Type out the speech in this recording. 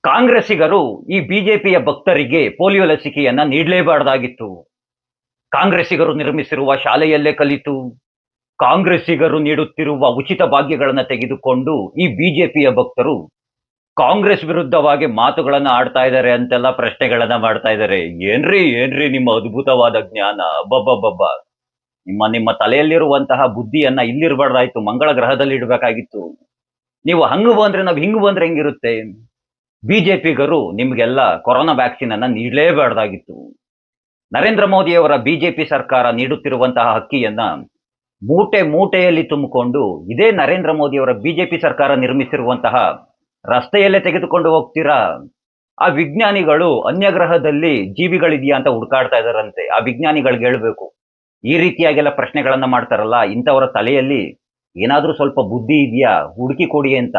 ಕಾಂಗ್ರೆಸ್ಸಿಗರು ಈ ಬಿಜೆಪಿಯ ಭಕ್ತರಿಗೆ ಪೋಲಿಯೋ ಲಸಿಕೆಯನ್ನ ನೀಡಲೇಬಾರದಾಗಿತ್ತು. ಕಾಂಗ್ರೆಸ್ಸಿಗರು ನಿರ್ಮಿಸಿರುವ ಶಾಲೆಯಲ್ಲೇ ಕಲಿತು, ಕಾಂಗ್ರೆಸ್ಸಿಗರು ನೀಡುತ್ತಿರುವ ಉಚಿತ ಭಾಗ್ಯಗಳನ್ನ ತೆಗೆದುಕೊಂಡು ಈ ಬಿಜೆಪಿಯ ಭಕ್ತರು ಕಾಂಗ್ರೆಸ್ ವಿರುದ್ಧವಾಗಿ ಮಾತುಗಳನ್ನ ಆಡ್ತಾ ಇದ್ದಾರೆ ಅಂತೆಲ್ಲ ಪ್ರಶ್ನೆಗಳನ್ನ ಮಾಡ್ತಾ ಇದ್ದಾರೆ. ಏನ್ರಿ ನಿಮ್ಮ ಅದ್ಭುತವಾದ ಜ್ಞಾನ, ಅಬ್ಬಬ್ಬಬ್ಬ! ನಿಮ್ಮ ನಿಮ್ಮ ತಲೆಯಲ್ಲಿರುವಂತಹ ಬುದ್ಧಿಯನ್ನ ಇಲ್ಲಿರ್ಬಾರ್ದಾಯ್ತು, ಮಂಗಳ ಗ್ರಹದಲ್ಲಿ ಇಡಬೇಕಾಗಿತ್ತು. ನೀವು ಹಂಗ ಬಂದ್ರೆ ನಾವ್ ಹಿಂಗ್ ಬಂದ್ರೆ ಹೆಂಗಿರುತ್ತೆ? ಬಿಜೆಪಿಗರು ನಿಮ್ಗೆಲ್ಲ ಕೊರೋನಾ ವ್ಯಾಕ್ಸಿನ್ ಅನ್ನ ನೀಡಲೇಬಾರ್ದಾಗಿತ್ತು. ನರೇಂದ್ರ ಮೋದಿಯವರ ಬಿಜೆಪಿ ಸರ್ಕಾರ ನೀಡುತ್ತಿರುವಂತಹ ಅಕ್ಕಿಯನ್ನ ಮೂಟೆ ಮೂಟೆಯಲ್ಲಿ ತುಂಬಿಕೊಂಡು ಇದೇ ನರೇಂದ್ರ ಮೋದಿಯವರ ಬಿಜೆಪಿ ಸರ್ಕಾರ ನಿರ್ಮಿಸಿರುವಂತಹ ರಸ್ತೆಯಲ್ಲೇ ತೆಗೆದುಕೊಂಡು ಹೋಗ್ತೀರಾ? ಆ ವಿಜ್ಞಾನಿಗಳು ಅನ್ಯ ಗ್ರಹದಲ್ಲಿ ಜೀವಿಗಳಿದೆಯಾ ಅಂತ ಹುಡುಕಾಡ್ತಾ ಇದಾರಂತೆ. ಆ ವಿಜ್ಞಾನಿಗಳಿಗೆ ಹೇಳ್ಬೇಕು, ಈ ರೀತಿಯಾಗೆಲ್ಲ ಪ್ರಶ್ನೆಗಳನ್ನ ಮಾಡ್ತಾರಲ್ಲ, ಇಂಥವರ ತಲೆಯಲ್ಲಿ ಏನಾದ್ರೂ ಸ್ವಲ್ಪ ಬುದ್ಧಿ ಇದೆಯಾ, ಹುಡುಕಿ ಕೊಡಿ ಅಂತ.